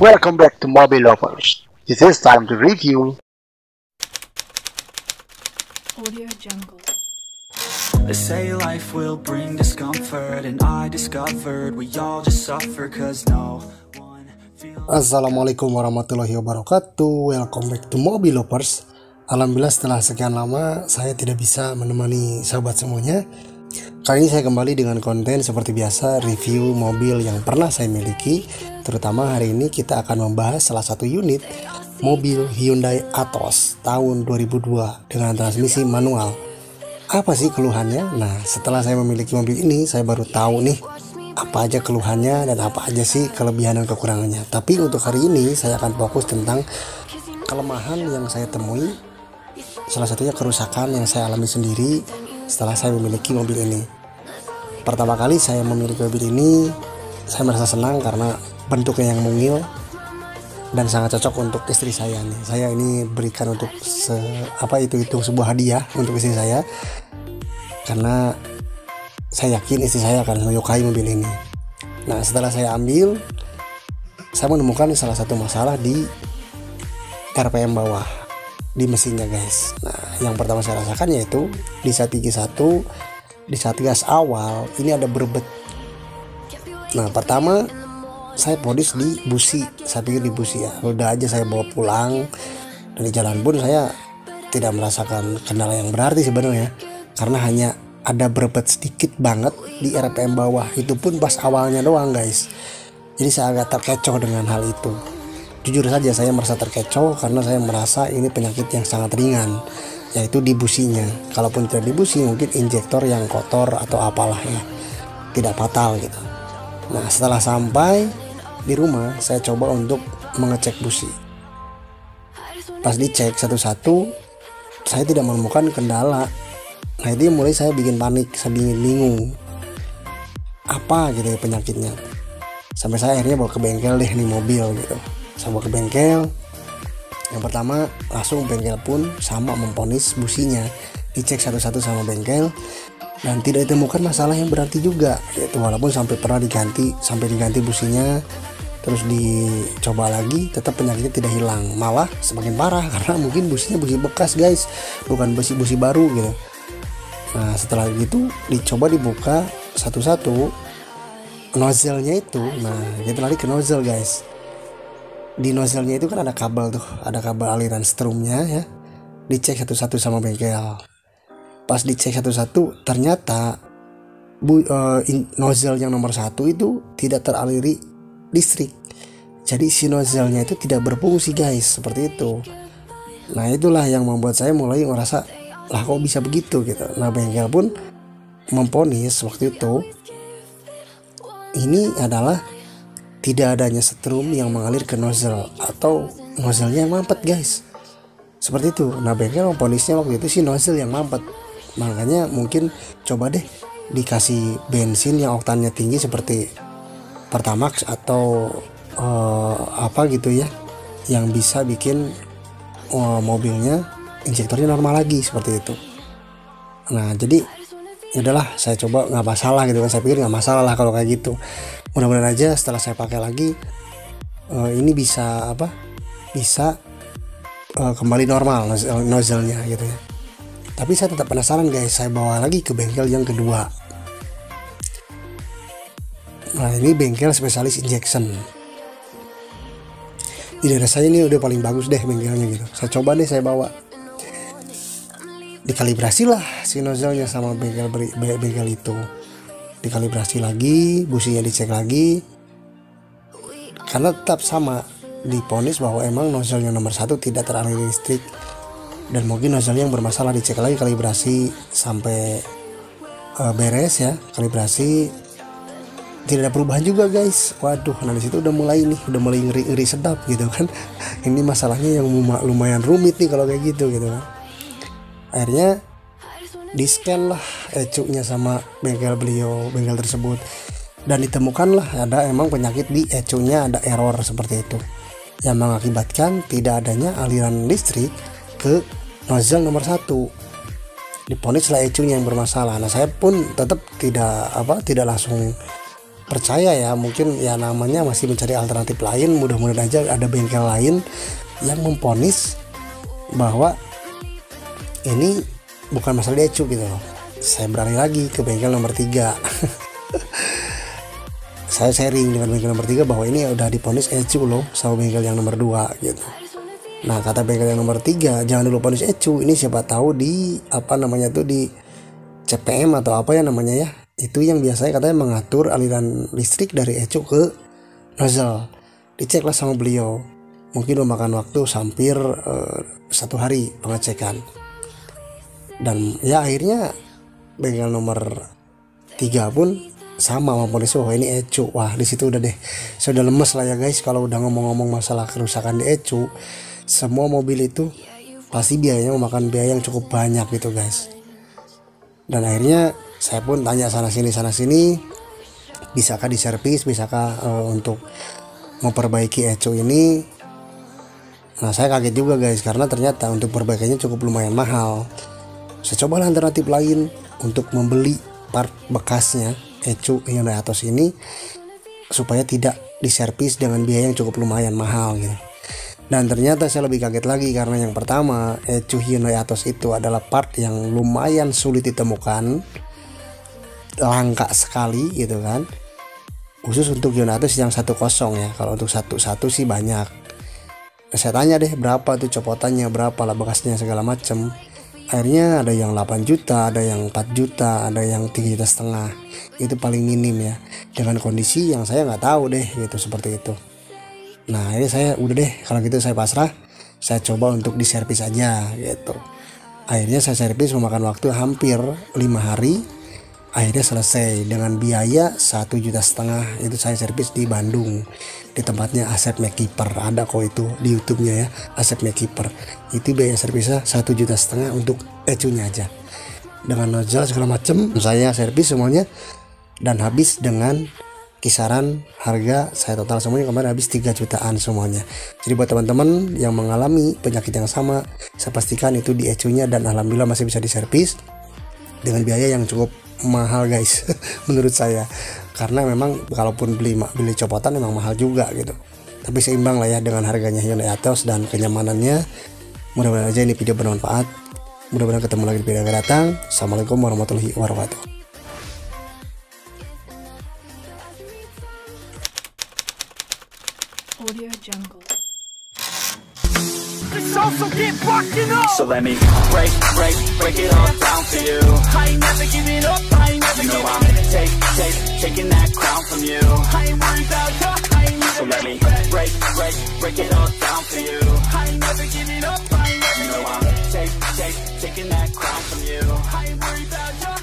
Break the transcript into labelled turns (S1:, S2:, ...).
S1: Welcome back to Mobile Lovers. It is time to review
S2: Audio Jungle.
S3: They say life will bring discomfort, and I discovered we all just suffer cause no one feels.
S4: Assalamualaikum warahmatullahi wabarakatuh. Welcome back to Mobile Lovers. Alhamdulillah setelah sekian lama saya tidak bisa menemani sahabat semuanya. Kali ini saya kembali dengan konten seperti biasa, review mobil yang pernah saya miliki. Terutama hari ini kita akan membahas salah satu unit mobil Hyundai Atos tahun 2002 dengan transmisi manual. Apa sih keluhannya? Nah, setelah saya memiliki mobil ini, saya baru tahu nih apa aja keluhannya dan apa aja sih kelebihan dan kekurangannya. Tapi untuk hari ini saya akan fokus tentang kelemahan yang saya temui. Salah satunya kerusakan yang saya alami sendiri setelah saya memiliki mobil ini. Pertama kali saya memiliki mobil ini, saya merasa senang karena bentuknya yang mungil dan sangat cocok untuk istri saya nih. Saya ini berikan untuk sebuah hadiah untuk istri saya karena saya yakin istri saya akan menyukai mobil ini. Nah, setelah saya ambil, saya menemukan salah satu masalah di RPM bawah di mesinnya, guys. Nah, yang pertama saya rasakan yaitu di saat gigi 1, di saat gas awal ini ada berbet. Nah, pertama saya polis di busi, saya pikir di busi ya, udah aja saya bawa pulang. Dan di jalan pun saya tidak merasakan kendala yang berarti sebenarnya, karena hanya ada berbet sedikit banget di RPM bawah, itu pun pas awalnya doang, guys. Jadi saya agak terkecoh dengan hal itu. Jujur saja saya merasa terkecoh karena saya merasa ini penyakit yang sangat ringan, yaitu di businya. Kalaupun tidak di busi, mungkin injektor yang kotor atau apalah ya, tidak fatal gitu. Nah, setelah sampai di rumah, saya coba untuk mengecek busi. Pas dicek satu-satu, saya tidak menemukan kendala. Nah, itu mulai saya bikin panik, saya bingung apa gitu ya penyakitnya. Sampai saya akhirnya bawa ke bengkel deh nih mobil gitu. Saya bawa ke bengkel. Yang pertama langsung bengkel pun sama memponis businya, dicek satu-satu sama bengkel dan tidak ditemukan masalah yang berarti juga yaitu, walaupun sampai diganti businya, terus dicoba lagi, tetap penyakitnya tidak hilang, malah semakin parah karena mungkin businya busi bekas, guys, bukan busi baru gitu. Nah, setelah gitu dicoba dibuka satu-satu nozzle-nya itu. Nah, kita lari ke nozzle, guys. Di nozzle-nya itu kan ada kabel tuh, ada kabel aliran strumnya ya. Dicek satu-satu sama bengkel. Pas dicek satu-satu, ternyata nozzle yang nomor 1 itu tidak teraliri listrik. Jadi si nozzle-nya itu tidak berfungsi, guys, seperti itu. Nah, itulah yang membuat saya mulai merasa, lah kok bisa begitu gitu. Nah, bengkel pun memponis waktu itu ini adalah tidak adanya setrum yang mengalir ke nozzle atau nozzle-nya yang mampet, guys. Seperti itu. Nah, bengkel memponisnya waktu itu si nozzle yang mampet. Makanya mungkin coba deh dikasih bensin yang oktannya tinggi seperti Pertamax atau apa gitu ya, yang bisa bikin mobilnya injektornya normal lagi seperti itu. Nah, jadi ya udahlah, saya coba, nggak masalah gitu kan, saya pikir nggak masalah lah kalau kayak gitu. Mudah-mudahan aja setelah saya pakai lagi ini bisa kembali normal nozzle-nya gitu ya. Tapi saya tetap penasaran, guys, saya bawa lagi ke bengkel yang kedua. Nah, ini bengkel spesialis injection. Di daerah saya ini udah paling bagus deh bengkelnya gitu. Saya coba deh, saya bawa. Dikalibrasi lah si nozzle-nya sama bengkel itu. Dikalibrasi lagi, businya dicek lagi. Karena tetap sama, diponis bahwa emang nozzle yang nomor 1 tidak teraliri listrik. Dan mungkin nozzle yang bermasalah, dicek lagi, kalibrasi sampai beres ya, kalibrasi. Tidak ada perubahan juga, guys. Waduh, nah disitu udah mulai ngeri sedap gitu kan. Ini masalahnya yang lumayan rumit nih kalau kayak gitu kan. Akhirnya di scan lah ecunya sama bengkel tersebut, dan ditemukanlah ada emang penyakit di ecunya, ada error seperti itu yang mengakibatkan tidak adanya aliran listrik ke nozzle nomor 1. Diponislah ecunya yang bermasalah. Nah, saya pun tetap tidak langsung percaya ya, mungkin ya namanya masih mencari alternatif lain, mudah-mudahan aja ada bengkel lain yang memvonis bahwa ini bukan masalah ecu gitu loh. Saya beralih lagi ke bengkel nomor 3. Saya sharing dengan bengkel nomor 3 bahwa ini udah divonis ecu loh sama bengkel yang nomor 2 gitu. Nah kata bengkel yang nomor 3, jangan dulu vonis ecu, ini siapa tahu di apa namanya tuh di CPM atau apa ya namanya ya, itu yang biasanya katanya mengatur aliran listrik dari ecu ke nozzle. Diceklah sama beliau, mungkin memakan waktu hampir 1 hari pengecekan. Dan ya akhirnya bengkel nomor 3 pun sama memvonis bahwa ini ecu. Wah di situ udah deh, saya udah lemes lah ya guys kalau udah ngomong-ngomong masalah kerusakan di ecu. Semua mobil itu pasti biayanya memakan biaya yang cukup banyak gitu guys. Dan akhirnya saya pun tanya sana sini, bisakah diservis, bisakah untuk memperbaiki ecu ini. Nah saya kaget juga guys, karena ternyata untuk perbaikannya cukup lumayan mahal. Saya coba alternatif lain untuk membeli part bekasnya ecu Hyundai Atos ini supaya tidak diservis dengan biaya yang cukup lumayan mahal gitu. Dan ternyata saya lebih kaget lagi karena yang pertama, ecu Hyundai Atos itu adalah part yang lumayan sulit ditemukan, langka sekali gitu kan, khusus untuk Hyundai Atos yang 1.0 ya. Kalau untuk 1.1 sih banyak. Saya tanya deh berapa tuh copotannya, berapa lah bekasnya segala macem. Akhirnya ada yang 8 juta, ada yang 4 juta, ada yang 3,5 juta. Itu paling minim ya, dengan kondisi yang saya nggak tahu deh gitu, seperti itu. Nah ini saya udah deh, kalau gitu saya pasrah, saya coba untuk diservis aja gitu. Akhirnya saya servis memakan waktu hampir 5 hari. Akhirnya selesai dengan biaya 1,5 juta. Itu saya servis di Bandung, di tempatnya Asep Mekiper. Ada kok itu di YouTube-nya ya, Asep Mekiper. Itu biaya servisnya 1,5 juta untuk ecunya aja, dengan nozzle segala macem saya servis semuanya. Dan habis dengan kisaran harga saya total semuanya kemarin habis 3 jutaan semuanya. Jadi buat teman-teman yang mengalami penyakit yang sama, saya pastikan itu di ecunya, dan alhamdulillah masih bisa diservis dengan biaya yang cukup mahal guys menurut saya, karena memang kalaupun beli copotan memang mahal juga gitu, tapi seimbang lah ya dengan harganya Hyundai Atos dan kenyamanannya. Mudah-mudahan aja ini video bermanfaat, mudah-mudahan ketemu lagi di video akan datang. Assalamualaikum warahmatullahi wabarakatuh.
S2: Audio Jungle.
S3: So let me break it all down for you. I ain't never giving up, I ain't never giving up. Taking that crown from you. I ain't worried about you, I ain't never. So let me break it all down for you. I ain't never giving up, I ain't never giving up. Taking that crown from you. I ain't worried about you.